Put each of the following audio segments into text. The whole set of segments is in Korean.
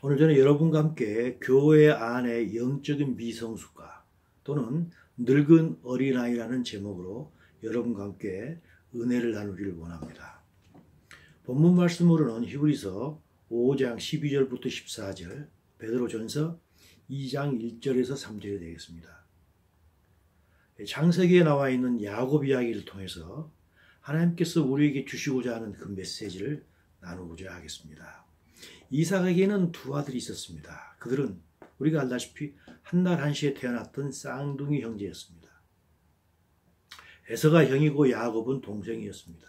오늘 저는 여러분과 함께 교회 안의 영적인 미성숙과 또는 늙은 어린아이라는 제목으로 여러분과 함께 은혜를 나누기를 원합니다. 본문 말씀으로는 히브리서 5장 12절부터 14절, 베드로전서 2장 1절에서 3절이 되겠습니다. 창세기에 나와 있는 야곱 이야기를 통해서 하나님께서 우리에게 주시고자 하는 그 메시지를 나누고자 하겠습니다. 이삭에게는 두 아들이 있었습니다. 그들은 우리가 알다시피 한날 한시에 태어났던 쌍둥이 형제였습니다. 에서가 형이고 야곱은 동생이었습니다.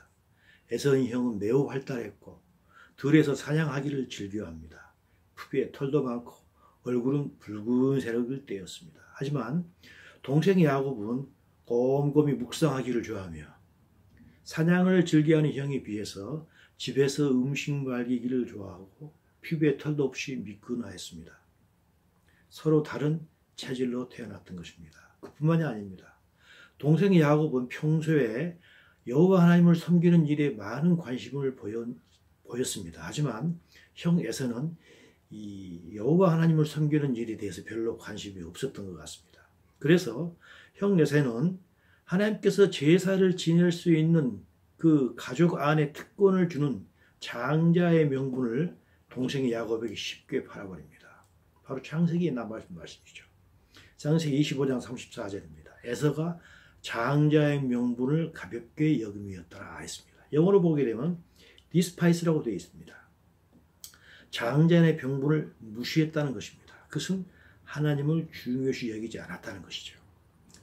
에서의 형은 매우 활달했고 들에서 사냥하기를 즐겨합니다. 푸비에 털도 많고 얼굴은 붉은색을 띠었습니다. 하지만 동생 야곱은 곰곰이 묵상하기를 좋아하며 사냥을 즐겨하는 형에 비해서 집에서 음식 말리기를 좋아하고 피부에 털도 없이 미끈하였습니다. 서로 다른 체질로 태어났던 것입니다. 그뿐만이 아닙니다. 동생 야곱은 평소에 여호와 하나님을 섬기는 일에 많은 관심을 보였습니다. 하지만 형 에서는 이 여호와 하나님을 섬기는 일에 대해서 별로 관심이 없었던 것 같습니다. 그래서 형 에서는 하나님께서 제사를 지낼 수 있는 그 가족 안에 특권을 주는 장자의 명분을 동생의 야곱에게 쉽게 팔아버립니다. 바로 창세기에 나온 말씀이죠. 창세기 25장 34절입니다. 에서가 장자의 명분을 가볍게 여김이었더라 했습니다. 영어로 보게 되면 despise라고 되어 있습니다. 장자의 명분을 무시했다는 것입니다. 그것은 하나님을 중요시 여기지 않았다는 것이죠.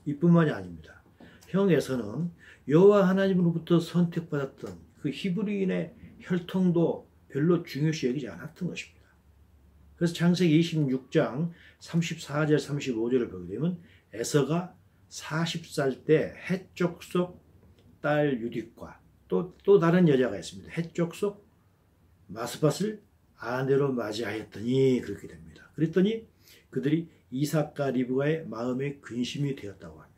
이뿐만이 아닙니다. 형 에서는 여호와 하나님으로부터 선택받았던 그 히브리인의 혈통도 별로 중요시 여기지 않았던 것입니다. 그래서 창세기 26장 34절 35절을 보게 되면 에서가 40살 때 헷족속 딸 유딕과 또 다른 여자가 있습니다. 헷족속 마스밧을 아내로 맞이하였더니 그렇게 됩니다. 그랬더니 그들이 이삭과 리브가의 마음의 근심이 되었다고 합니다.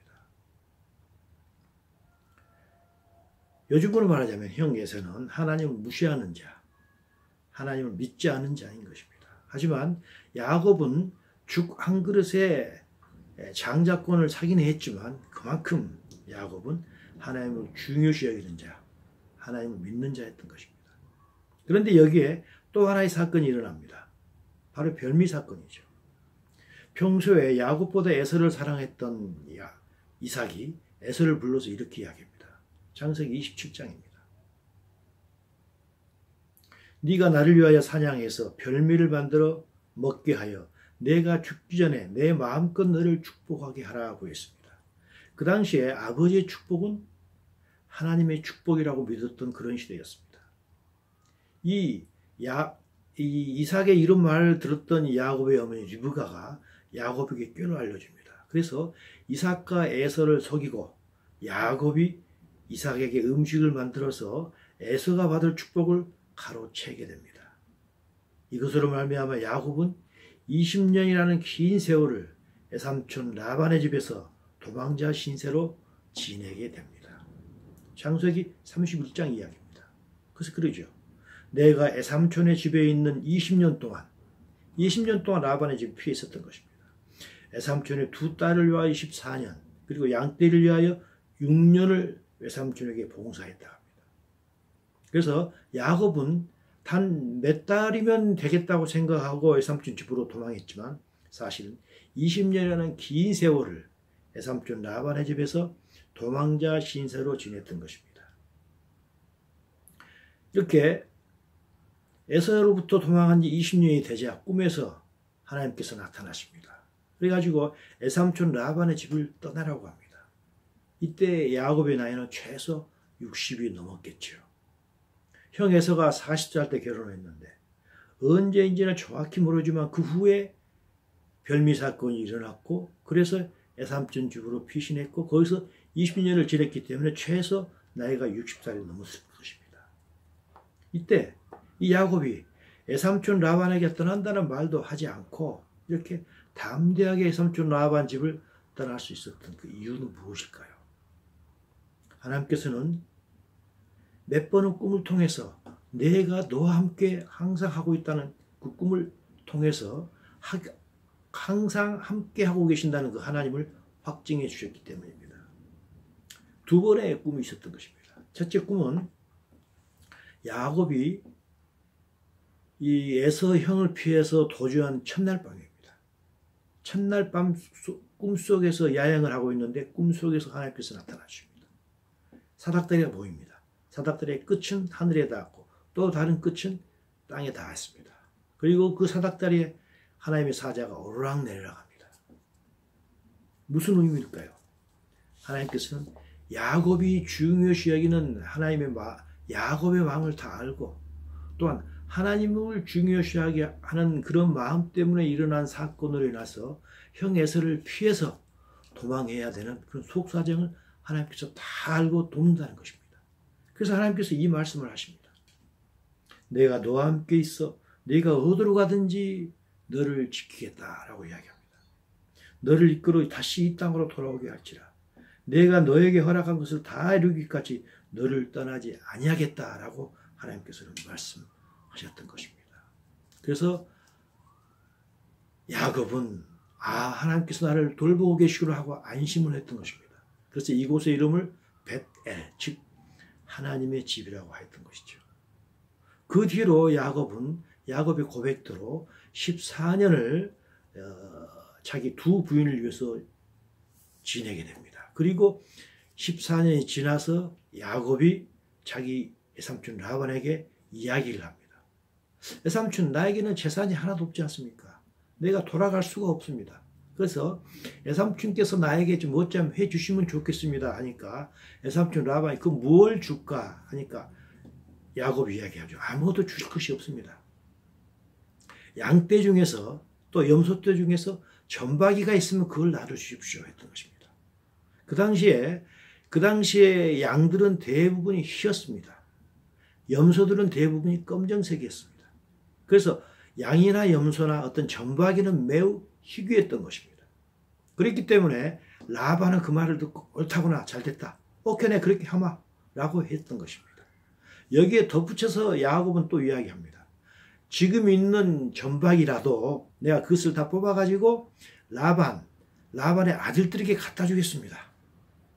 요즘으로 말하자면 형 에서는 하나님을 무시하는 자, 하나님을 믿지 않는 자인 것입니다. 하지만 야곱은 죽 한 그릇에 장자권을 사긴 했지만 그만큼 야곱은 하나님을 중요시 여기는 자, 하나님을 믿는 자였던 것입니다. 그런데 여기에 또 하나의 사건이 일어납니다. 바로 별미 사건이죠. 평소에 야곱보다 에서를 사랑했던 이삭이 에서를 불러서 이렇게 이야기합니다. 창세기 27장입니다. 네가 나를 위하여 사냥해서 별미를 만들어 먹게 하여 내가 죽기 전에 내 마음껏 너를 축복하게 하라고 했습니다. 그 당시에 아버지의 축복은 하나님의 축복이라고 믿었던 그런 시대였습니다. 이삭의 이런 말을 들었던 야곱의 어머니 리브가가 야곱에게 꾀를 알려줍니다. 그래서 이삭과 에서를 속이고 야곱이 이삭에게 음식을 만들어서 에서가 받을 축복을 가로채게 됩니다. 이것으로 말미암아 야곱은 20년이라는 긴 세월을 외삼촌 라반의 집에서 도망자 신세로 지내게 됩니다. 창세기 31장 이야기입니다. 그래서 그러죠. 내가 외삼촌의 집에 있는 20년 동안 라반의 집에 피해 있었던 것입니다. 외삼촌의 두 딸을 위하여 14년, 그리고 양떼를 위하여 6년을 외삼촌에게 봉사했다 합니다. 그래서 야곱은 단 몇 달이면 되겠다고 생각하고 외삼촌 집으로 도망했지만 사실은 20년이라는 긴 세월을 외삼촌 라반의 집에서 도망자 신세로 지냈던 것입니다. 이렇게 에서로부터 도망한 지 20년이 되자 꿈에서 하나님께서 나타나십니다. 그래가지고 외삼촌 라반의 집을 떠나라고 합니다. 이때 야곱의 나이는 최소 60이 넘었겠죠. 형 에서가 40살 때 결혼했는데 언제인지는 정확히 모르지만 그 후에 별미 사건이 일어났고 그래서 외삼촌 집으로 피신했고 거기서 20년을 지냈기 때문에 최소 나이가 60살이 넘었을 것입니다. 이때 이 야곱이 외삼촌 라반에게 떠난다는 말도 하지 않고 이렇게 담대하게 외삼촌 라반 집을 떠날 수 있었던 그 이유는 무엇일까요? 하나님께서는 몇 번의 꿈을 통해서 내가 너와 함께 항상 하고 있다는 그 꿈을 통해서 항상 함께 하고 계신다는 그 하나님을 확증해 주셨기 때문입니다. 두 번의 꿈이 있었던 것입니다. 첫째 꿈은 야곱이 이 에서 형을 피해서 도주한 첫날 밤입니다. 첫날 밤 꿈속에서 야영을 하고 있는데 꿈속에서 하나님께서 나타나십니다. 사닥다리가 보입니다. 사닥다리의 끝은 하늘에 닿았고 또 다른 끝은 땅에 닿았습니다. 그리고 그 사닥다리에 하나님의 사자가 오르락 내리락 합니다. 무슨 의미일까요? 하나님께서는 야곱이 중요시 여기는 야곱의 마음을 다 알고 또한 하나님을 중요시하게 하는 그런 마음 때문에 일어난 사건으로 인해서 형 에서를 피해서 도망해야 되는 그런 속사정을 하나님께서 다 알고 돕는다는 것입니다. 그래서 하나님께서 이 말씀을 하십니다. 내가 너와 함께 있어 네가 어디로 가든지 너를 지키겠다라고 이야기합니다. 너를 이끌어 다시 이 땅으로 돌아오게 할지라 내가 너에게 허락한 것을 다 이루기까지 너를 떠나지 아니하겠다라고 하나님께서는 말씀하셨던 것입니다. 그래서 야곱은 하나님께서 나를 돌보고 계시구나 하고 안심을 했던 것입니다. 그래서 이곳의 이름을 벳엘, 즉 하나님의 집이라고 했던 것이죠. 그 뒤로 야곱의 고백대로 14년을 자기 두 부인을 위해서 지내게 됩니다. 그리고 14년이 지나서 야곱이 자기 외삼촌 라반에게 이야기를 합니다. 외삼촌, 나에게는 재산이 하나도 없지 않습니까? 내가 돌아갈 수가 없습니다. 그래서 외삼촌께서 나에게 좀 뭐 좀 해주시면 좋겠습니다 하니까 외삼촌 라반이 그 뭘 줄까 하니까 야곱이 이야기하죠. 아무것도 줄 것이 없습니다. 양떼 중에서 또 염소떼 중에서 전박이가 있으면 그걸 놔두십시오 했던 것입니다. 그 당시에 양들은 대부분이 희었습니다. 염소들은 대부분이 검정색이었습니다. 그래서 양이나 염소나 어떤 전박이는 매우 희귀했던 것입니다. 그렇기 때문에 라반은 그 말을 듣고 옳다구나, 잘됐다, 오케이, 내 그렇게 하마 라고 했던 것입니다. 여기에 덧붙여서 야곱은 또 이야기합니다. 지금 있는 전박이라도 내가 그것을 다 뽑아가지고 라반의 아들들에게 갖다 주겠습니다.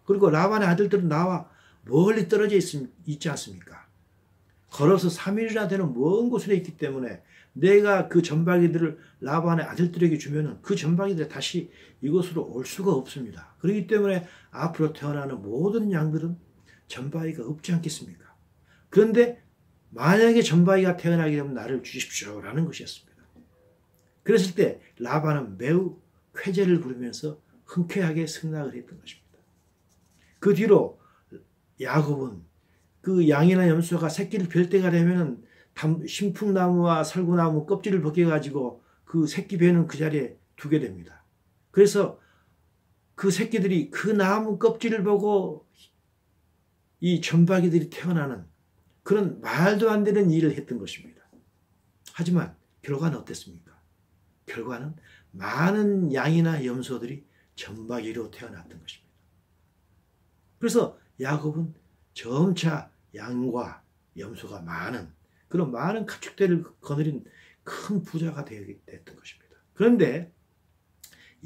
그리고 라반의 아들들은 나와 멀리 떨어져 있지 않습니까? 걸어서 3일이나 되는 먼 곳에 있기 때문에 내가 그 전박이들을 라반의 아들들에게 주면은 그 전박이들이 다시 이곳으로 올 수가 없습니다. 그렇기 때문에 앞으로 태어나는 모든 양들은 전박이가 없지 않겠습니까? 그런데 만약에 전박이가 태어나게 되면 나를 주십시오 라는 것이었습니다. 그랬을 때 라반은 매우 쾌재를 부르면서 흔쾌하게 승낙을 했던 것입니다. 그 뒤로 야곱은 그 양이나 염소가 새끼를 별 때가 되면은 신풍나무와 살구나무 껍질을 벗겨가지고 그 새끼 배는 그 자리에 두게 됩니다. 그래서 그 새끼들이 그 나무 껍질을 보고 이 전박이들이 태어나는 그런 말도 안 되는 일을 했던 것입니다. 하지만 결과는 어땠습니까? 결과는 많은 양이나 염소들이 전박이로 태어났던 것입니다. 그래서 야곱은 점차 양과 염소가 많은 그런 많은 가축대를 거느린 큰 부자가 됐던 것입니다. 그런데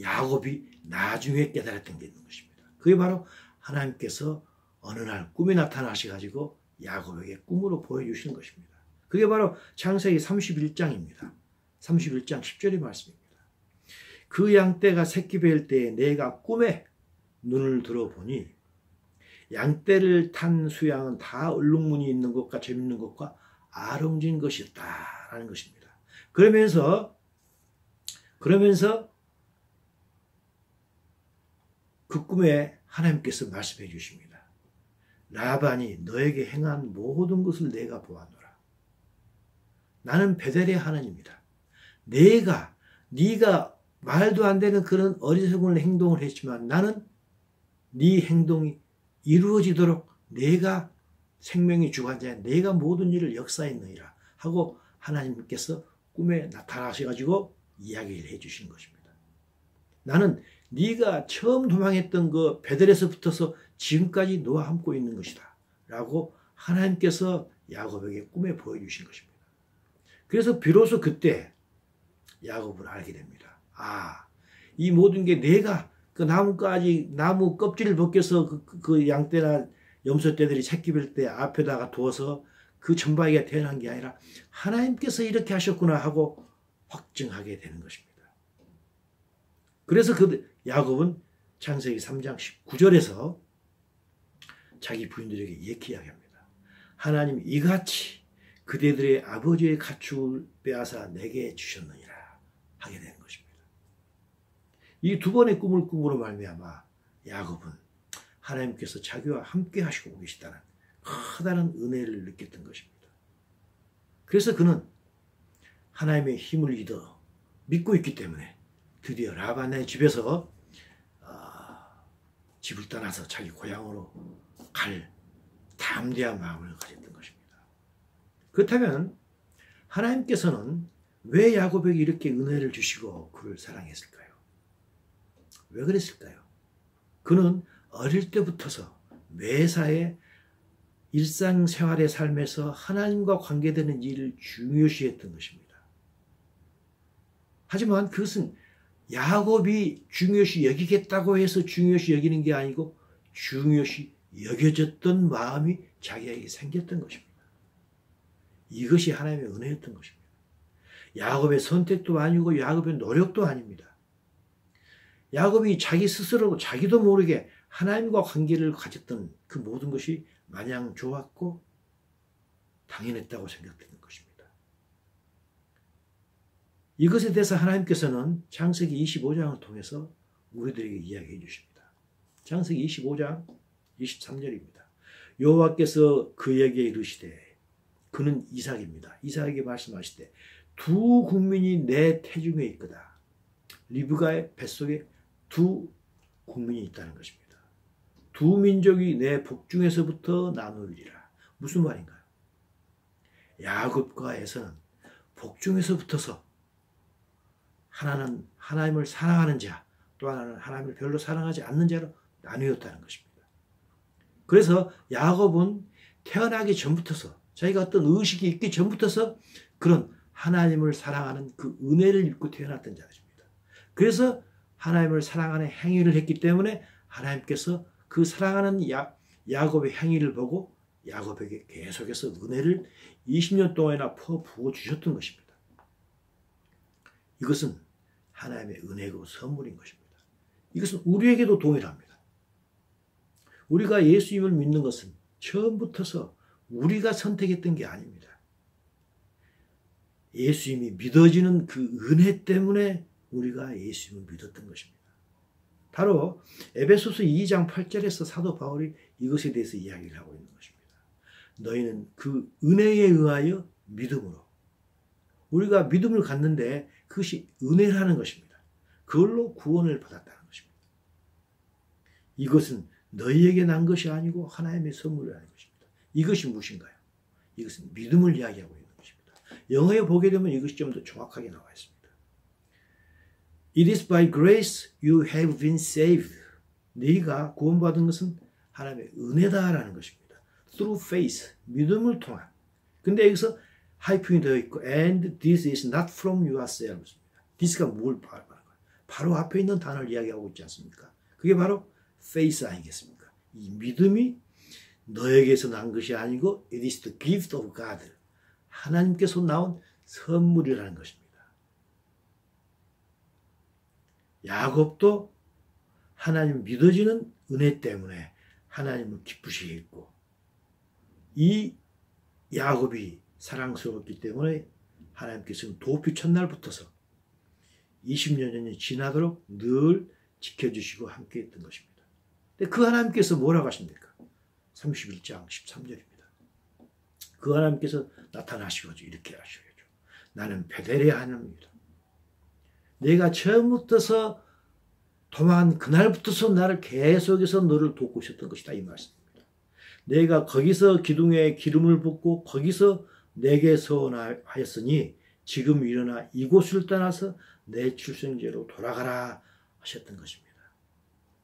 야곱이 나중에 깨달았던 게 있는 것입니다. 그게 바로 하나님께서 어느 날 꿈에 나타나셔가지고 야곱에게 꿈으로 보여주시는 것입니다. 그게 바로 창세기 31장입니다. 31장 10절의 말씀입니다. 그 양떼가 새끼 뵐 때에 내가 꿈에 눈을 들어보니 양떼를 탄 수양은 다 얼룩무늬 있는 것과 재밌는 것과 아롱진 것이었다라는 것입니다. 그러면서 그 꿈에 하나님께서 말씀해 주십니다. 라반이 너에게 행한 모든 것을 내가 보았노라. 나는 베델의 하나님이다. 네가 말도 안 되는 그런 어리석은 행동을 했지만 나는 네 행동이 이루어지도록 내가 생명의 주관자야, 내가 모든 일을 역사했느니라 하고 하나님께서 꿈에 나타나셔가지고 이야기를 해주신 것입니다. 나는 네가 처음 도망했던 그 베델에서부터서 지금까지 너와 함께 있는 것이다 라고 하나님께서 야곱에게 꿈에 보여주신 것입니다. 그래서 비로소 그때 야곱을 알게 됩니다. 아, 이 모든 게 내가 그 나무 껍질을 벗겨서 그 양떼나 염소떼들이 새끼 뵐 때 앞에다가 두어서 그 천박이가 태어난 게 아니라 하나님께서 이렇게 하셨구나 하고 확증하게 되는 것입니다. 그래서 그 야곱은 창세기 3장 19절에서 자기 부인들에게 이렇게 이야기합니다. 하나님 이같이 그대들의 아버지의 가축을 빼앗아 내게 주셨느니라 하게 되는 것입니다. 이 두 번의 꿈을 꿈으로 말미암아 야곱은 하나님께서 자기와 함께 하시고 계시다는 커다란 은혜를 느꼈던 것입니다. 그래서 그는 하나님의 힘을 믿고 있기 때문에 드디어 라반의 집에서 집을 떠나서 자기 고향으로 갈 담대한 마음을 가졌던 것입니다. 그렇다면 하나님께서는 왜 야곱에게 이렇게 은혜를 주시고 그를 사랑했을까요? 왜 그랬을까요? 그는 어릴 때부터서 매사에 일상생활의 삶에서 하나님과 관계되는 일을 중요시했던 것입니다. 하지만 그것은 야곱이 중요시 여기겠다고 해서 중요시 여기는 게 아니고 중요시 여겨졌던 마음이 자기에게 생겼던 것입니다. 이것이 하나님의 은혜였던 것입니다. 야곱의 선택도 아니고 야곱의 노력도 아닙니다. 야곱이 자기 스스로 자기도 모르게 하나님과 관계를 가졌던 그 모든 것이 마냥 좋았고 당연했다고 생각되는 것입니다. 이것에 대해서 하나님께서는 창세기 25장을 통해서 우리들에게 이야기해 주십니다. 창세기 25장 23절입니다. 여호와께서 그에게 이르시되 그는 이삭입니다. 이삭에게 말씀하시되 두 국민이 내 태중에 있거다. 리브가의 뱃속에 두 국민이 있다는 것입니다. 두 민족이 내 복중에서부터 나누리라. 무슨 말인가요? 야곱과 에서는 복중에서부터서 하나는 하나님을 사랑하는 자, 또 하나는 하나님을 별로 사랑하지 않는 자로 나누었다는 것입니다. 그래서 야곱은 태어나기 전부터서 자기가 어떤 의식이 있기 전부터서 그런 하나님을 사랑하는 그 은혜를 입고 태어났던 자입니다. 그래서 하나님을 사랑하는 행위를 했기 때문에 하나님께서 그 사랑하는 야곱의 행위를 보고 야곱에게 계속해서 은혜를 20년 동안이나 부어주셨던 것입니다. 이것은 하나님의 은혜고 선물인 것입니다. 이것은 우리에게도 동일합니다. 우리가 예수님을 믿는 것은 처음부터서 우리가 선택했던 게 아닙니다. 예수님이 믿어지는 그 은혜 때문에 우리가 예수님을 믿었던 것입니다. 바로 에베소서 2장 8절에서 사도 바울이 이것에 대해서 이야기를 하고 있는 것입니다. 너희는 그 은혜에 의하여 믿음으로, 우리가 믿음을 갖는데 그것이 은혜라는 것입니다. 그걸로 구원을 받았다는 것입니다. 이것은 너희에게 난 것이 아니고 하나님의 선물이라는 것입니다. 이것이 무엇인가요? 이것은 믿음을 이야기하고 있는 것입니다. 영어에 보게 되면 이것이 좀 더 정확하게 나와 있습니다. It is by grace you have been saved. 너희가 구원받은 것은 하나님의 은혜다라는 것입니다. Through faith, 믿음을 통한. 근데 여기서 하이픈이 되어 있고 and this is not from yourselves. this가 뭘 말하는 거예요? 바로 앞에 있는 단어를 이야기하고 있지 않습니까? 그게 바로 faith 아니겠습니까? 이 믿음이 너에게서 난 것이 아니고 it is the gift of God. 하나님께서 나온 선물이라는 것입니다. 야곱도 하나님 믿어지는 은혜 때문에 하나님을 기쁘시게 했고 이 야곱이 사랑스러웠기 때문에 하나님께서는 도피 첫날부터서 20여 년이 지나도록 늘 지켜주시고 함께했던 것입니다. 근데 그 하나님께서 뭐라고 하십니까? 31장 13절입니다. 그 하나님께서 나타나시고 이렇게 하셔야죠. 나는 베델의 하나님입니다. 내가 처음부터서 도망한 그날부터서 나를 계속해서 너를 돕고 있었던 것이다 이 말씀입니다. 내가 거기서 기둥에 기름을 붓고 거기서 내게 서원하였으니 지금 일어나 이곳을 떠나서 내 출생지로 돌아가라 하셨던 것입니다.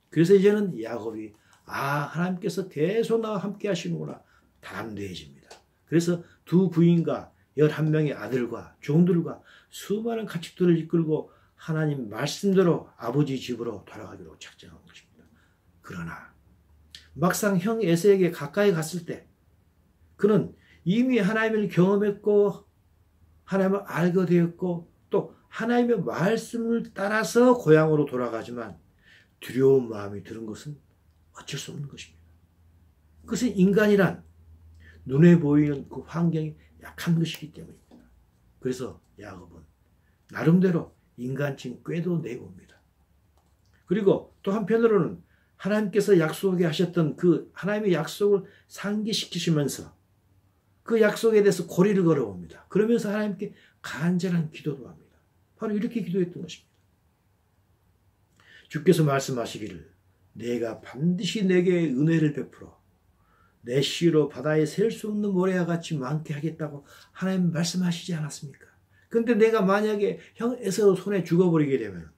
그래서 이제는 야곱이 하나님께서 계속 나와 함께 하시는구나 담대해집니다. 그래서 두 부인과 11명의 아들과 종들과 수많은 가축들을 이끌고 하나님 말씀대로 아버지 집으로 돌아가기로 작정한 것입니다. 그러나 막상 형 에서에게 가까이 갔을 때 그는 이미 하나님을 경험했고 하나님을 알게 되었고 또 하나님의 말씀을 따라서 고향으로 돌아가지만 두려운 마음이 드는 것은 어쩔 수 없는 것입니다. 그것은 인간이란 눈에 보이는 그 환경이 약한 것이기 때문입니다. 그래서 야곱은 나름대로 인간적인 꾀도 내봅니다. 그리고 또 한편으로는 하나님께서 약속하게 하셨던 그 하나님의 약속을 상기시키시면서 그 약속에 대해서 고리를 걸어봅니다. 그러면서 하나님께 간절한 기도도 합니다. 바로 이렇게 기도했던 것입니다. 주께서 말씀하시기를 내가 반드시 내게 은혜를 베풀어 내 씨로 바다에 셀 수 없는 모래와 같이 많게 하겠다고 하나님 말씀하시지 않았습니까? 그런데 내가 만약에 형 에서 손에 죽어버리게 되면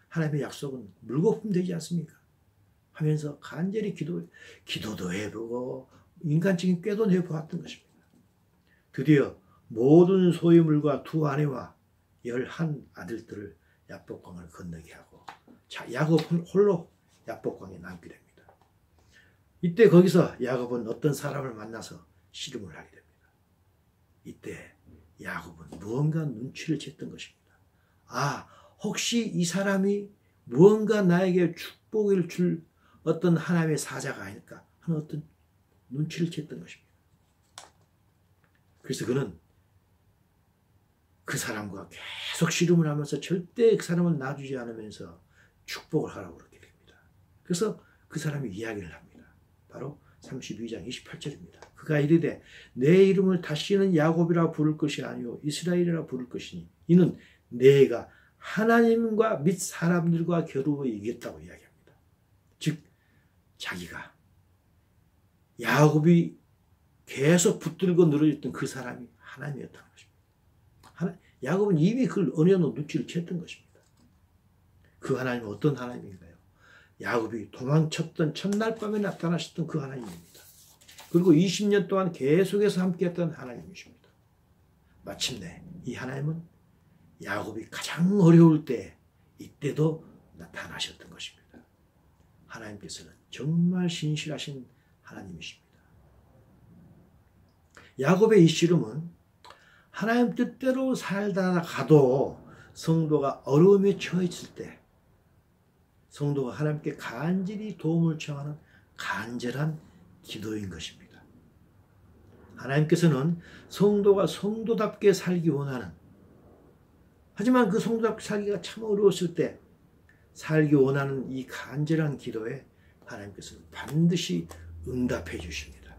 하나님의 약속은 물거품 되지 않습니까? 하면서 간절히 기도도 해보고 인간적인 꾀도 내보았던 것입니다. 드디어 모든 소유물과 두 아내와 11 아들들을 야복강을 건너게 하고 야곱은 홀로 야복강에 남게 됩니다. 이때 거기서 야곱은 어떤 사람을 만나서 씨름을 하게 됩니다. 이때 야곱은 무언가 눈치를 챘던 것입니다. 아, 혹시 이 사람이 무언가 나에게 축복을 줄 어떤 하나님의 사자가 아닐까 하는 어떤 눈치를 챘던 것입니다. 그래서 그는 그 사람과 계속 씨름을 하면서 절대 그 사람을 놔주지 않으면서 축복을 하라고 그렇게 됩니다. 그래서 그 사람이 이야기를 합니다. 바로 32장 28절입니다. 그가 이르되 내 이름을 다시는 야곱이라 부를 것이 아니요 이스라엘이라 부를 것이니 이는 내가 하나님과 및 사람들과 겨루어 이겼다고 이야기합니다. 즉 자기가 야곱이 계속 붙들고 늘어졌던 그 사람이 하나님이었다는 것입니다. 야곱은 이미 그걸 어느 정도 눈치를 챘던 것입니다. 그 하나님은 어떤 하나님인가요? 야곱이 도망쳤던 첫날 밤에 나타나셨던 그 하나님입니다. 그리고 20년 동안 계속해서 함께했던 하나님이십니다. 마침내 이 하나님은 야곱이 가장 어려울 때 이때도 나타나셨던 것입니다. 하나님께서는 정말 신실하신 하나님이십니다. 야곱의 이 씨름은 하나님 뜻대로 살다 가도 성도가 어려움에 처했을 때 성도가 하나님께 간절히 도움을 청하는 간절한 기도인 것입니다. 하나님께서는 성도가 성도답게 살기 원하는 하지만 그 성도답게 살기가 참 어려웠을 때 살기 원하는 이 간절한 기도에 하나님께서는 반드시 응답해 주십니다.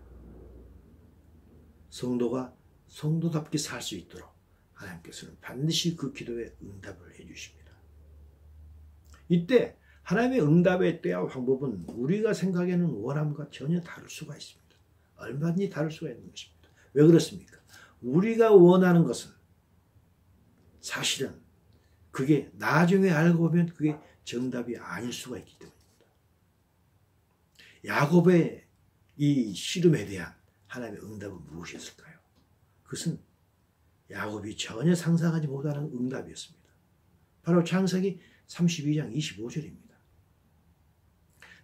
성도가 성도답게 살 수 있도록 하나님께서는 반드시 그 기도에 응답을 해 주십니다. 이때 하나님의 응답의 때와 방법은 우리가 생각하는 원함과 전혀 다를 수가 있습니다. 얼마든지 다를 수가 있는 것입니다. 왜 그렇습니까? 우리가 원하는 것은 사실은 그게 나중에 알고 보면 그게 정답이 아닐 수가 있기 때문입니다. 야곱의 이 씨름에 대한 하나님의 응답은 무엇이었을까요? 그것은 야곱이 전혀 상상하지 못하는 응답이었습니다. 바로 창세기 32장 25절입니다.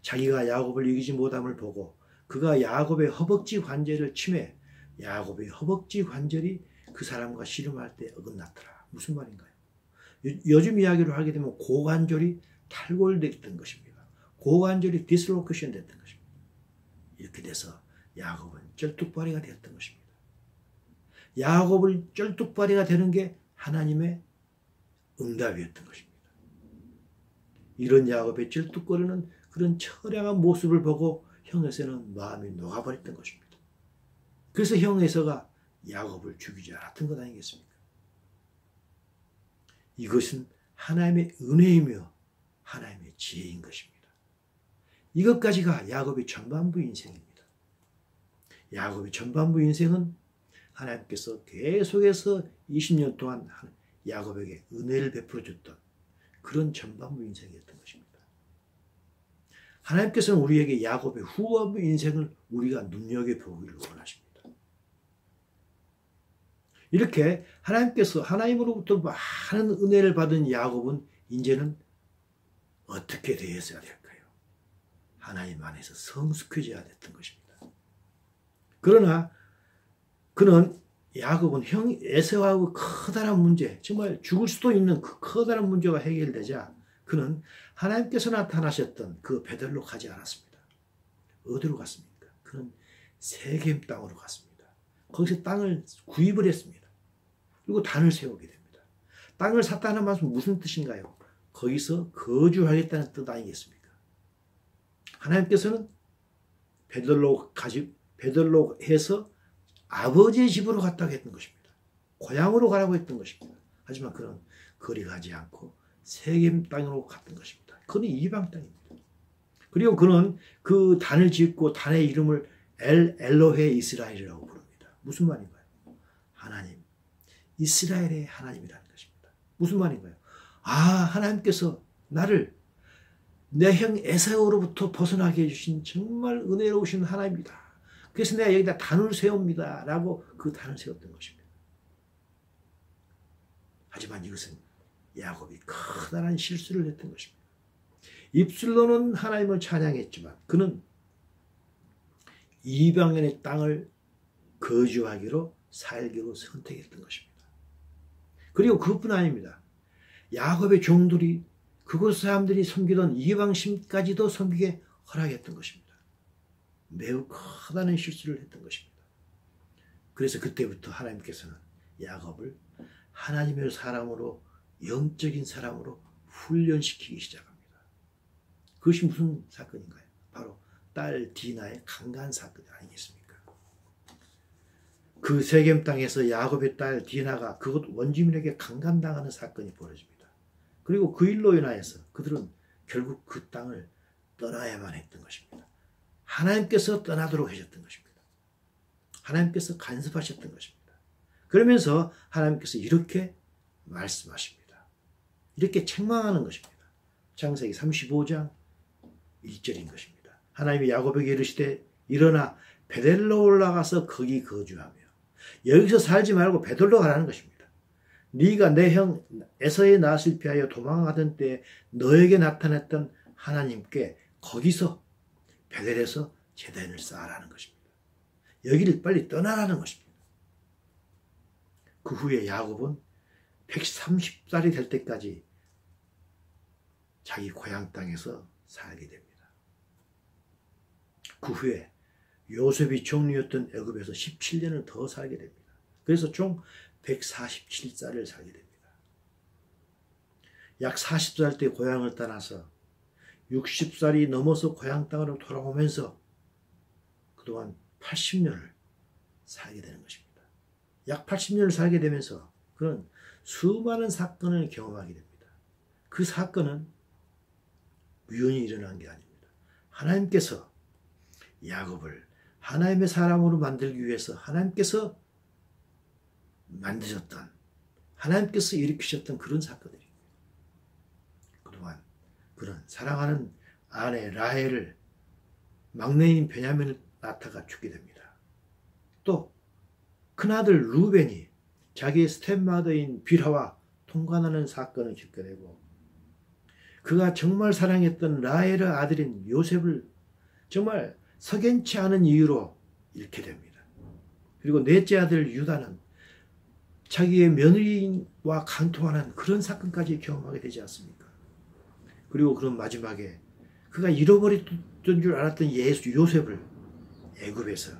자기가 야곱을 이기지 못함을 보고 그가 야곱의 허벅지 관절을 치매 야곱의 허벅지 관절이 그 사람과 씨름할 때 어긋났더라. 무슨 말인가요? 요즘 이야기로 하게 되면 고관절이 탈골됐던 것입니다. 고관절이 디스로케이션 됐던 것입니다. 이렇게 돼서 야곱은 쩔뚝발이가 되었던 것입니다. 야곱을 쩔뚝발이가 되는 게 하나님의 응답이었던 것입니다. 이런 야곱의 쩔뚝거리는 그런 처량한 모습을 보고 형 에서는 마음이 녹아버렸던 것입니다. 그래서 형 에서가 야곱을 죽이지 않았던 것 아니겠습니까? 이것은 하나님의 은혜이며 하나님의 지혜인 것입니다. 이것까지가 야곱의 전반부 인생입니다. 야곱의 전반부 인생은 하나님께서 계속해서 20년 동안 야곱에게 은혜를 베풀어 줬던 그런 전반부 인생이었던 것입니다. 하나님께서는 우리에게 야곱의 후반부 인생을 우리가 눈여겨보기를 원하십니다. 이렇게 하나님으로부터 많은 은혜를 받은 야곱은 이제는 어떻게 되었어야 될까요? 하나님 안에서 성숙해져야 됐던 것입니다. 그러나 그는 야곱은 형 에서하고 커다란 문제, 정말 죽을 수도 있는 그 커다란 문제가 해결되자 그는 하나님께서 나타나셨던 그 베들로 가지 않았습니다. 어디로 갔습니까? 그는 세겜 땅으로 갔습니다. 거기서 땅을 구입을 했습니다. 그리고 단을 세우게 됩니다. 땅을 샀다는 말씀은 무슨 뜻인가요? 거기서 거주하겠다는 뜻 아니겠습니까? 하나님께서는 베들로 해서 아버지의 집으로 갔다고 했던 것입니다. 고향으로 가라고 했던 것입니다. 하지만 그는 거리 가지 않고 세겜 땅으로 갔던 것입니다. 그는 이방 땅입니다. 그리고 그는 그 단을 짓고 단의 이름을 엘로헤 이스라엘이라고 부릅니다. 무슨 말인가요? 하나님, 이스라엘의 하나님이라는 것입니다. 무슨 말인가요? 하나님께서 나를 내 형 에사우로부터 벗어나게 해주신 정말 은혜로우신 하나님이다. 그래서 내가 여기다 단을 세웁니다. 라고 그 단을 세웠던 것입니다. 하지만 이것은 야곱이 커다란 실수를 했던 것입니다. 입술로는 하나님을 찬양했지만 그는 이방인의 땅을 거주하기로 살기로 선택했던 것입니다. 그리고 그것뿐 아닙니다. 야곱의 종들이 그곳 사람들이 섬기던 이방신까지도 섬기게 허락했던 것입니다. 매우 커다란 실수를 했던 것입니다. 그래서 그때부터 하나님께서는 야곱을 하나님의 사람으로, 영적인 사람으로 훈련시키기 시작합니다. 그것이 무슨 사건인가요? 바로 딸 디나의 강간 사건이 아니겠습니까? 그 세겜 땅에서 야곱의 딸 디나가 그곳 원주민에게 강간당하는 사건이 벌어집니다. 그리고 그 일로 인하여서 그들은 결국 그 땅을 떠나야만 했던 것입니다. 하나님께서 떠나도록 하셨던 것입니다. 하나님께서 간섭하셨던 것입니다. 그러면서 하나님께서 이렇게 말씀하십니다. 이렇게 책망하는 것입니다. 창세기 35장 1절인 것입니다. 하나님이 야곱에게 이르시되 일어나 베델로 올라가서 거기 거주하며, 여기서 살지 말고 베델로 가라는 것입니다. 네가 내 형 에서의 낯을 피하여 도망하던 때에 너에게 나타났던 하나님께 거기서 베델에서 제단을 쌓으라는 것입니다. 여기를 빨리 떠나라는 것입니다. 그 후에 야곱은 130살이 될 때까지 자기 고향 땅에서 살게 됩니다. 그 후에 요셉이 종류였던 애굽에서 17년을 더 살게 됩니다. 그래서 총 147살을 살게 됩니다. 약 40살 때 고향을 떠나서 60살이 넘어서 고향 땅으로 돌아오면서 그동안 80년을 살게 되는 것입니다. 약 80년을 살게 되면서 그는 수많은 사건을 경험하게 됩니다. 그 사건은 우연히 일어난 게 아닙니다. 하나님께서 야곱을 하나님의 사람으로 만들기 위해서 하나님께서 만드셨던, 하나님께서 일으키셨던 그런 사건들입니다. 그동안 그는 사랑하는 아내 라헬을, 막내인 베냐민을 낳다가 죽게 됩니다. 또 큰아들 루벤이 자기의 스텝마더인 빌하와 통관하는 사건을 겪게 되고, 그가 정말 사랑했던 라헬의 아들인 요셉을 정말 석연치 않은 이유로 잃게 됩니다. 그리고 넷째 아들 유다는 자기의 며느리와 간통하는 그런 사건까지 경험하게 되지 않습니까? 그리고 그런 마지막에 그가 잃어버렸던 줄 알았던 요셉을 애굽에서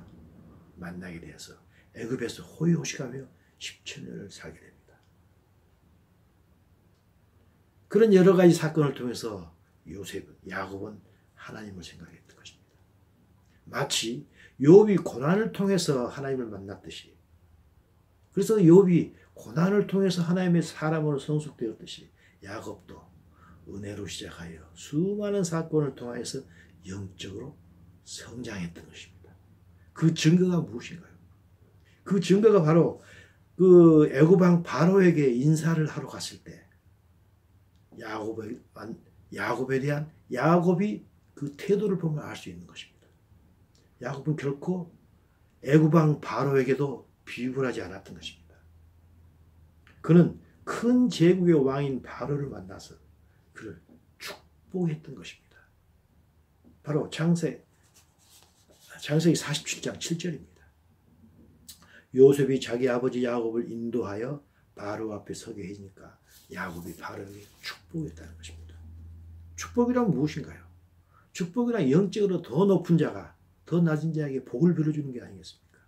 만나게 되어서 애굽에서 호의호식하며 10천년을 살게 됩니다. 그런 여러 가지 사건을 통해서 야곱은 하나님을 생각했던 것입니다. 마치 욥이 고난을 통해서 하나님을 만났듯이, 그래서 욥이 고난을 통해서 하나님의 사람으로 성숙되었듯이 야곱도 은혜로 시작하여 수많은 사건을 통해서 영적으로 성장했던 것입니다. 그 증거가 무엇인가요? 그 증거가 바로 그 애굽 왕 바로에게 인사를 하러 갔을 때 야곱에 대한 야곱이 그 태도를 보면 알 수 있는 것입니다. 야곱은 결코 애굽 왕 바로에게도 비굴하지 않았던 것입니다. 그는 큰 제국의 왕인 바로를 만나서 그를 축복했던 것입니다. 바로 창세기 47장 7절입니다. 요셉이 자기 아버지 야곱을 인도하여 바로 앞에 서게 해니까 야곱이 바로에게 축복했다는 것입니다. 축복이란 무엇인가요? 축복이란 영적으로 더 높은 자가 더 낮은 자에게 복을 빌어주는 게 아니겠습니까?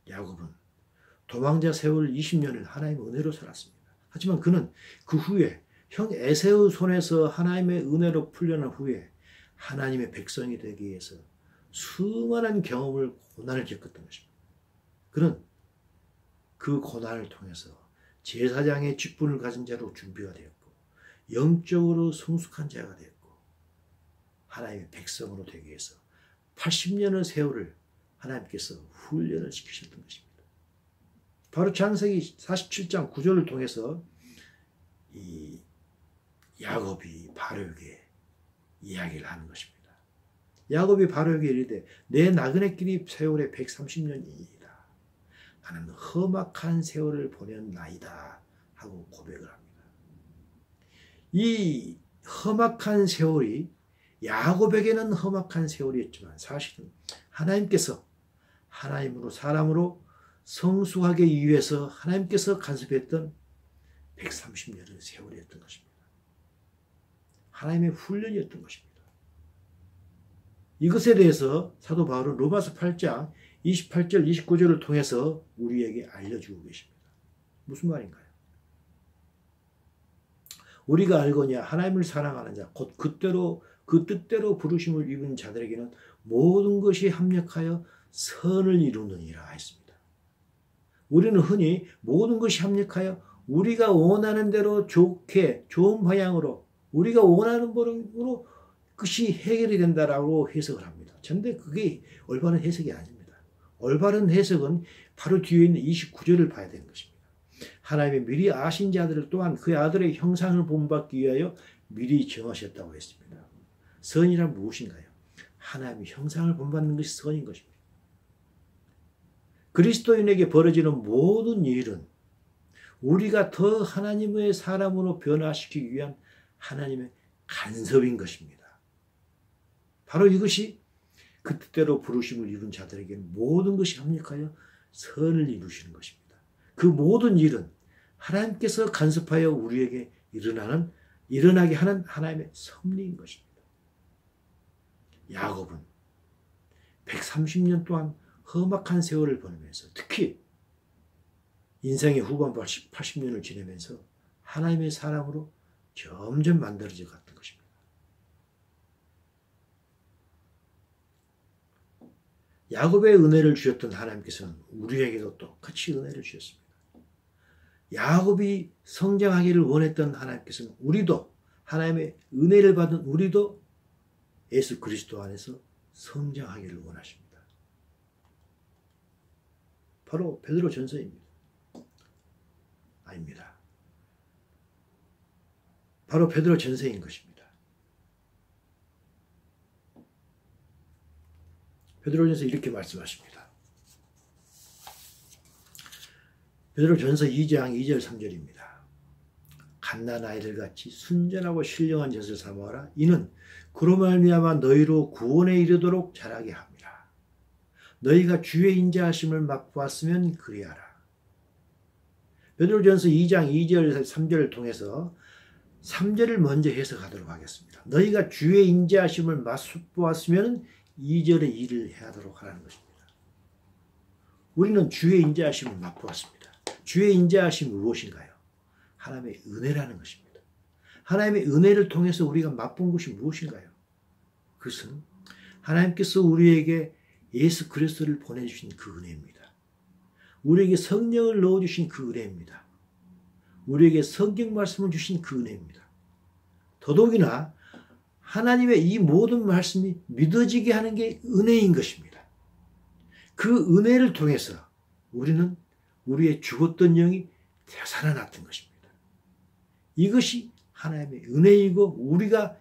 야곱은 도망자 세월 20년을 하나님의 은혜로 살았습니다. 하지만 그는 그 후에 형 에사우의 손에서 하나님의 은혜로 풀려난 후에 하나님의 백성이 되기 위해서 수많은 경험을, 고난을 겪었던 것입니다. 그는 그 고난을 통해서 제사장의 직분을 가진 자로 준비가 되었고 영적으로 성숙한 자가 되었고 하나님의 백성으로 되기 위해서 80년의 세월을 하나님께서 훈련을 시키셨던 것입니다. 바로 창세기 47장 9절을 통해서 이 야곱이 바로에게 이야기를 하는 것입니다. 야곱이 바로에게 이르되 내 나그네 길이 세월에 130년이니이다. 나는 험악한 세월을 보냈나이다 하고 고백을 합니다. 이 험악한 세월이 야곱에게는 험악한 세월이었지만 사실은 하나님께서 하나님으로 사람으로 성숙하게 위해서 하나님께서 간섭했던 130년의 세월이었던 것입니다. 하나님의 훈련이었던 것입니다. 이것에 대해서 사도 바울은 로마서 8장 28절 29절을 통해서 우리에게 알려주고 계십니다. 무슨 말인가요? 우리가 알거냐 하나님을 사랑하는 자 곧 그 뜻대로 부르심을 입은 자들에게는 모든 것이 합력하여 선을 이루느니라 했습니다. 우리는 흔히 모든 것이 합력하여 우리가 원하는 대로 좋게 좋은 방향으로 우리가 원하는 방향으로 그것이 해결이 된다라고 해석을 합니다. 그런데 그게 올바른 해석이 아닙니다. 올바른 해석은 바로 뒤에 있는 29절을 봐야 되는 것입니다. 하나님이 미리 아신 자들을 또한 그 아들의 형상을 본받기 위하여 미리 정하셨다고 했습니다. 선이란 무엇인가요? 하나님의 형상을 본받는 것이 선인 것입니다. 그리스도인에게 벌어지는 모든 일은 우리가 더 하나님의 사람으로 변화시키기 위한 하나님의 간섭인 것입니다. 바로 이것이 그 뜻대로 부르심을 이룬 자들에게는 모든 것이 합력하여 선을 이루시는 것입니다. 그 모든 일은 하나님께서 간섭하여 우리에게 일어나게 하는 하나님의 섭리인 것입니다. 야곱은 130년 동안 험악한 세월을 보내면서 특히 인생의 후반 80년을 지내면서 하나님의 사람으로 점점 만들어져 갔던 것입니다. 야곱의 은혜를 주셨던 하나님께서는 우리에게도 똑같이 은혜를 주셨습니다. 야곱이 성장하기를 원했던 하나님께서는 우리도 하나님의 은혜를 받은 우리도 예수 그리스도 안에서 성장하기를 원하십니다. 바로 베드로전서입니다. 아닙니다. 바로 베드로전서인 것입니다. 베드로전서 이렇게 말씀하십니다. 베드로전서 2장 2절 3절입니다. 갓난 아이들 같이 순전하고 신령한 젖을 삼아라. 이는 그로 말미암아 너희로 구원에 이르도록 자라게 합니다. 너희가 주의 인자하심을 맛보았으면 그리하라. 베드로전서 2장 2절 3절을 통해서 3절을 먼저 해석하도록 하겠습니다. 너희가 주의 인자하심을 맛보았으면 2절의 일을 해야하도록 하라는 것입니다. 우리는 주의 인자하심을 맛보았습니다. 주의 인자하심이 무엇인가요? 하나님의 은혜라는 것입니다. 하나님의 은혜를 통해서 우리가 맛본 것이 무엇인가요? 그것은 하나님께서 우리에게 예수 그리스도를 보내주신 그 은혜입니다. 우리에게 성령을 넣어주신 그 은혜입니다. 우리에게 성경 말씀을 주신 그 은혜입니다. 더더욱이나 하나님의 이 모든 말씀이 믿어지게 하는 게 은혜인 것입니다. 그 은혜를 통해서 우리는 우리의 죽었던 영이 되살아났던 것입니다. 이것이 하나님의 은혜이고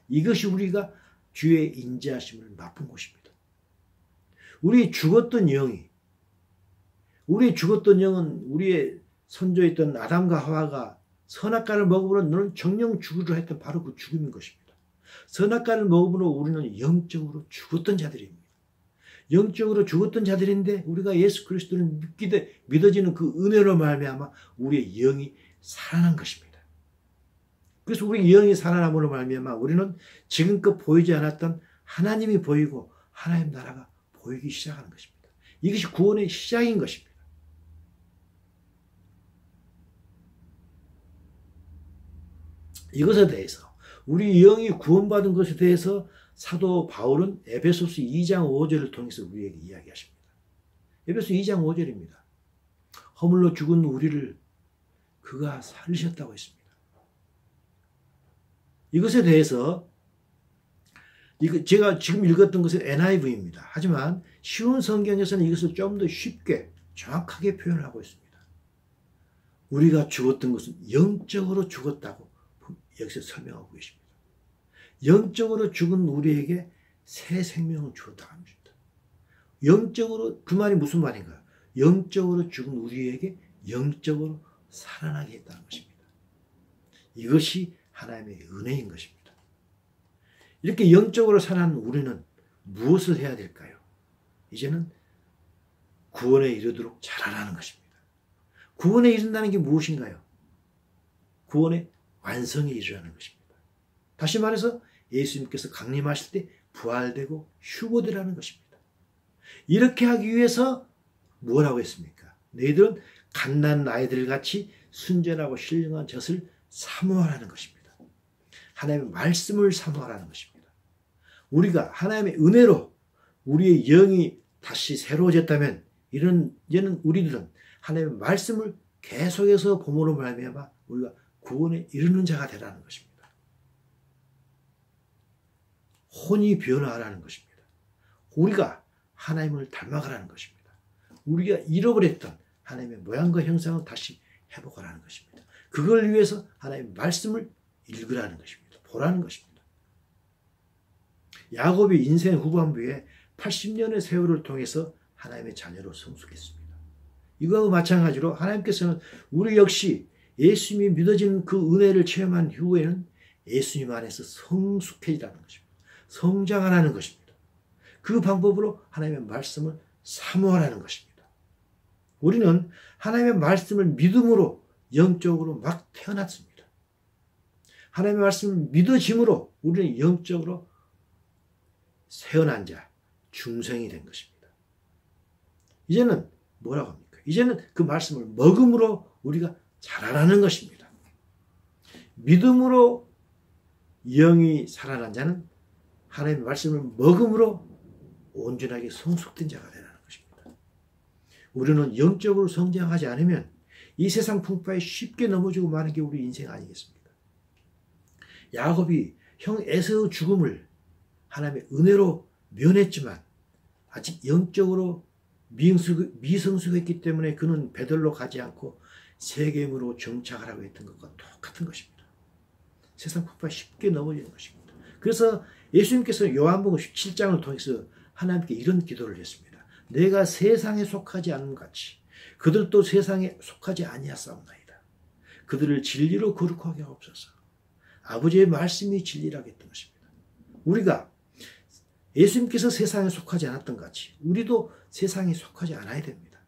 이것이 우리가 주의 인자하심을 맛본 것입니다. 우리 죽었던 영이 우리 죽었던 영은 우리의 선조였던 아담과 하와가 선악과를 먹음으로 너는 정령 죽으리라 했던 바로 그 죽음인 것입니다. 선악과를 먹음으로 우리는 영적으로 죽었던 자들입니다. 영적으로 죽었던 자들인데 우리가 예수 그리스도를 믿어지는 그 은혜로 말미암아 우리의 영이 살아난 것입니다. 그래서 우리 영이 살아남으로 말미암아 우리는 지금껏 보이지 않았던 하나님이 보이고 하나님 나라가 보이기 시작하는 것입니다. 이것이 구원의 시작인 것입니다. 이것에 대해서 우리 영이 구원받은 것에 대해서 사도 바울은 에베소서 2장 5절을 통해서 우리에게 이야기하십니다. 에베소 2장 5절입니다. 허물로 죽은 우리를 그가 살리셨다고 했습니다. 이것에 대해서 제가 지금 읽었던 것은 NIV입니다. 하지만 쉬운 성경에서는 이것을 좀 더 쉽게 정확하게 표현을 하고 있습니다. 우리가 죽었던 것은 영적으로 죽었다고 여기서 설명하고 계십니다. 영적으로 죽은 우리에게 새 생명을 주었다고 합니다. 영적으로, 그 말이 무슨 말인가요? 영적으로 죽은 우리에게 영적으로 살아나게 했다는 것입니다. 이것이 하나님의 은혜인 것입니다. 이렇게 영적으로 살아난 우리는 무엇을 해야 될까요? 이제는 구원에 이르도록 자라라는 것입니다. 구원에 이른다는 게 무엇인가요? 구원의 완성에 이르라는 것입니다. 다시 말해서 예수님께서 강림하실 때 부활되고 휴거되라는 것입니다. 이렇게 하기 위해서 뭐라고 했습니까? 너희들은 갓난 아이들같이 순전하고 신령한 젖을 사모하라는 것입니다. 하나님의 말씀을 사모하라는 것입니다. 우리가 하나님의 은혜로 우리의 영이 다시 새로워졌다면 이제는 우리들은 하나님의 말씀을 계속해서 봄으로 말미암아 우리가 구원에 이르는 자가 되라는 것입니다. 혼이 변화하라는 것입니다. 우리가 하나님을 닮아가라는 것입니다. 우리가 잃어버렸던 하나님의 모양과 형상을 다시 회복하라는 것입니다. 그걸 위해서 하나님의 말씀을 읽으라는 것입니다. 보라는 것입니다. 야곱이 인생 후반부에 80년의 세월을 통해서 하나님의 자녀로 성숙했습니다. 이거와 마찬가지로 하나님께서는 우리 역시 예수님이 믿어진 그 은혜를 체험한 후에는 예수님 안에서 성숙해지라는 것입니다. 성장하라는 것입니다. 그 방법으로 하나님의 말씀을 사모하라는 것입니다. 우리는 하나님의 말씀을 믿음으로 영적으로 막 태어났습니다. 하나님의 말씀을 믿어짐으로 우리는 영적으로 태어난 자, 중생이 된 것입니다. 이제는 뭐라고 합니까? 이제는 그 말씀을 먹음으로 우리가 자라라는 것입니다. 믿음으로 영이 살아난 자는 하나님의 말씀을 먹음으로 온전하게 성숙된 자가 되라는 것입니다. 우리는 영적으로 성장하지 않으면 이 세상 풍파에 쉽게 넘어지고 마는 게 우리 인생 아니겠습니까? 야곱이 형 에서의 죽음을 하나님의 은혜로 면했지만 아직 영적으로 미성숙했기 때문에 그는 베들로 가지 않고 세겜으로 정착하라고 했던 것과 똑같은 것입니다. 세상 풍파에 쉽게 넘어지는 것입니다. 그래서 예수님께서 요한복음 17장을 통해서 하나님께 이런 기도를 했습니다. 내가 세상에 속하지 않은 같이 그들도 세상에 속하지 아니하사옵나이다. 그들을 진리로 거룩하게 하옵소서. 아버지의 말씀이 진리라고 했던 것입니다. 우리가 예수님께서 세상에 속하지 않았던 같이 우리도 세상에 속하지 않아야 됩니다.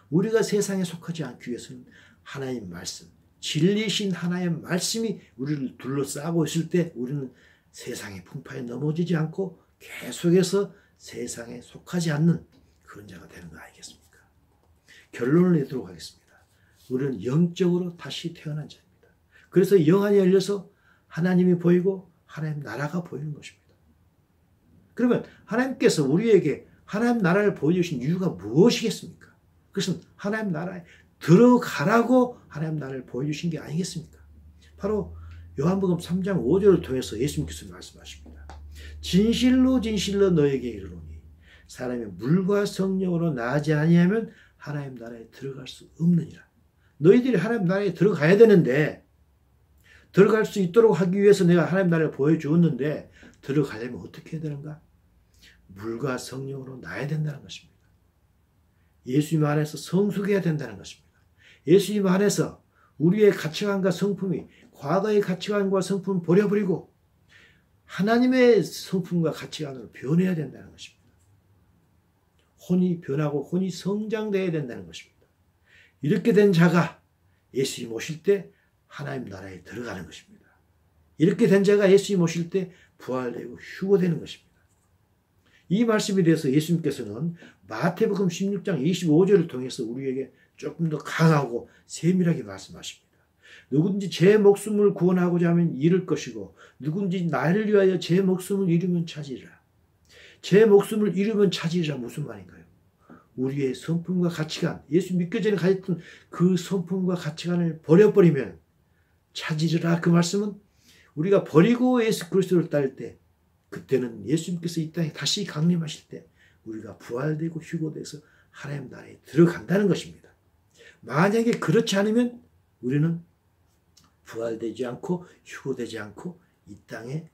우리가 세상에 속하지 않기 위해서는 하나님 말씀, 진리신 하나님의 말씀이 우리를 둘러싸고 있을 때 우리는 세상의 풍파에 넘어지지 않고 계속해서 세상에 속하지 않는 그런 자가 되는 거 아니겠습니까? 결론을 내도록 하겠습니다. 우리는 영적으로 다시 태어난 자입니다. 그래서 영안이 열려서 하나님이 보이고 하나님 나라가 보이는 것입니다. 그러면 하나님께서 우리에게 하나님 나라를 보여주신 이유가 무엇이겠습니까? 그것은 하나님 나라에 들어가라고 하나님 나라를 보여주신 게 아니겠습니까? 바로 요한복음 3장 5절을 통해서 예수님께서 말씀하십니다. 진실로 진실로 너에게 이르노니 사람이 물과 성령으로 나지 아니하면 하나님 나라에 들어갈 수 없느니라. 너희들이 하나님 나라에 들어가야 되는데 들어갈 수 있도록 하기 위해서 내가 하나님 나라를 보여주었는데 들어가려면 어떻게 해야 되는가? 물과 성령으로 나야 된다는 것입니다. 예수님 안에서 성숙해야 된다는 것입니다. 예수님 안에서 우리의 가치관과 성품이 과거의 가치관과 성품을 버려버리고 하나님의 성품과 가치관으로 변해야 된다는 것입니다. 혼이 변하고 혼이 성장되어야 된다는 것입니다. 이렇게 된 자가 예수님 오실 때 하나님 나라에 들어가는 것입니다. 이렇게 된 자가 예수님 오실 때 부활되고 휴거되는 것입니다. 이 말씀에 대해서 예수님께서는 마태복음 16장 25절을 통해서 우리에게 조금 더 강하고 세밀하게 말씀하십니다. 누군지 제 목숨을 구원하고자 하면 잃을 것이고 누군지 나를 위하여 제 목숨을 잃으면 찾으리라. 제 목숨을 잃으면 찾으리라 무슨 말인가요? 우리의 성품과 가치관, 예수 믿기 전에 가졌던 그 성품과 가치관을 버려버리면 찾으리라. 그 말씀은 우리가 버리고 예수 그리스도를 따를 때 그때는 예수님께서 이 땅에 다시 강림하실 때 우리가 부활되고 휴거돼서 하나님 나라에 들어간다는 것입니다. 만약에 그렇지 않으면 우리는 부활되지 않고 휴거되지 않고 이 땅에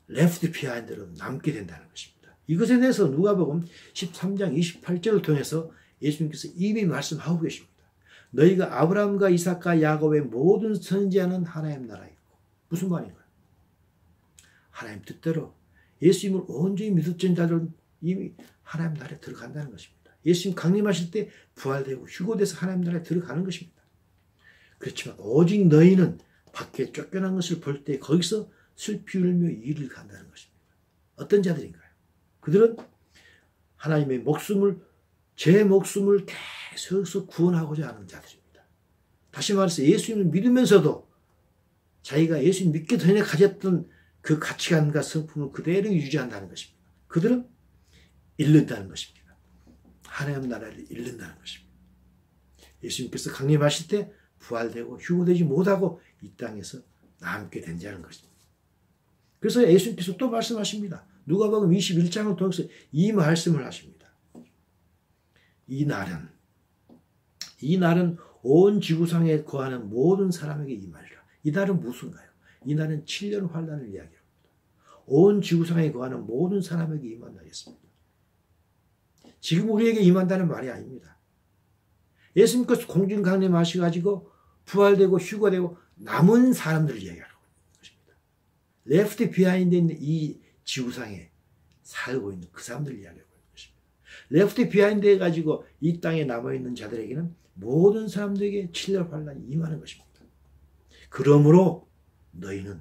left behind로 남게 된다는 것입니다. 이것에 대해서 누가복음 13장 28절을 통해서 예수님께서 이미 말씀하고 계십니다. 너희가 아브라함과 이삭과 야곱의 모든 선지자는 하나님 나라에 있고. 무슨 말인가요? 하나님 뜻대로 예수님을 온전히 믿었던 자들은 이미 하나님 나라에 들어간다는 것입니다. 예수님 강림하실 때 부활되고 휴거돼서 하나님 나라에 들어가는 것입니다. 그렇지만 오직 너희는 밖에 쫓겨난 것을 볼 때 거기서 슬피 울며 이를 간다는 것입니다. 어떤 자들인가요? 그들은 하나님의 목숨을, 제 목숨을 계속해서 구원하고자 하는 자들입니다. 다시 말해서 예수님을 믿으면서도 자기가 예수님 믿기 전에 가졌던 그 가치관과 성품을 그대로 유지한다는 것입니다. 그들은 잃는다는 것입니다. 하나님 나라를 잃는다는 것입니다. 예수님께서 강림하실 때 부활되고 휴거되지 못하고 이 땅에서 남게 된다는 것입니다. 그래서 예수님께서 또 말씀하십니다. 누가복음 21장을 통해서 이 말씀을 하십니다. 이 날은 온 지구상에 거하는 모든 사람에게 임하리라. 이 날은 무슨가요? 이 날은 7년 환란을 이야기합니다. 온 지구상에 거하는 모든 사람에게 임한다겠습니다. 지금 우리에게 임한다는 말이 아닙니다. 예수님께서 공중 강림하셔가지고 부활되고 휴거되고 남은 사람들을 이야기하고 있는 것입니다. left behind에 있는 이 지구상에 살고 있는 그 사람들을 이야기하고 있는 것입니다. left behind 해가지고 이 땅에 남아있는 자들에게는 모든 사람들에게 7년 환란이 임하는 것입니다. 그러므로 너희는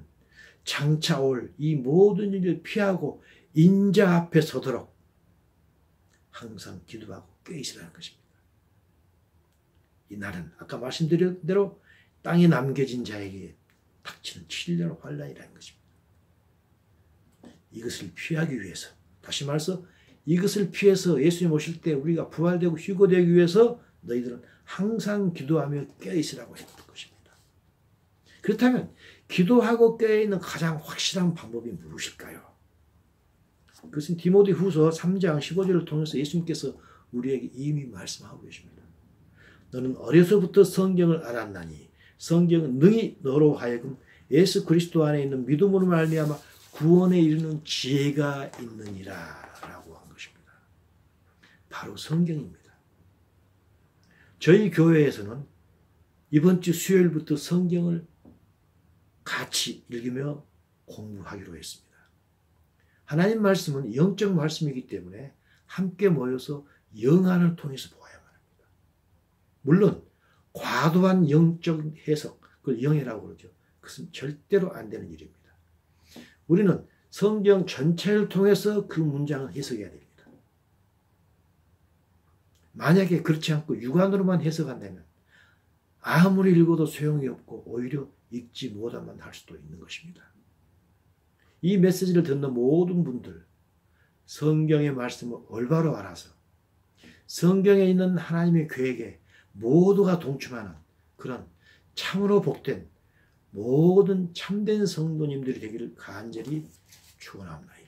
장차 올 이 모든 일을 피하고 인자 앞에 서도록 항상 기도하고 깨어있으라는 것입니다. 이 날은 아까 말씀드린 대로 땅에 남겨진 자에게 닥치는 7년 환란이라는 것입니다. 이것을 피하기 위해서, 다시 말해서 이것을 피해서 예수님 오실 때 우리가 부활되고 휴거되기 위해서 너희들은 항상 기도하며 깨어있으라고 했던 것입니다. 그렇다면 기도하고 깨어있는 가장 확실한 방법이 무엇일까요? 그것은 디모데후서 3장 15절을 통해서 예수님께서 우리에게 이미 말씀하고 계십니다. 너는 어려서부터 성경을 알았나니 성경은 능히 너로 하여금 예수 그리스도 안에 있는 믿음으로 말미암아 구원에 이르는 지혜가 있느니라 라고 한 것입니다. 바로 성경입니다. 저희 교회에서는 이번 주 수요일부터 성경을 같이 읽으며 공부하기로 했습니다. 하나님 말씀은 영적 말씀이기 때문에 함께 모여서 영안을 통해서 보아야만 합니다. 물론 과도한 영적 해석, 그걸 영해라고 그러죠. 그것은 절대로 안 되는 일입니다. 우리는 성경 전체를 통해서 그 문장을 해석해야 됩니다. 만약에 그렇지 않고 육안으로만 해석한다면 아무리 읽어도 소용이 없고 오히려 읽지 못하만 할 수도 있는 것입니다. 이 메시지를 듣는 모든 분들, 성경의 말씀을 올바로 알아서 성경에 있는 하나님의 계획에 모두가 동참하는 그런 참으로 복된 모든 참된 성도님들이 되기를 간절히 축원합니다.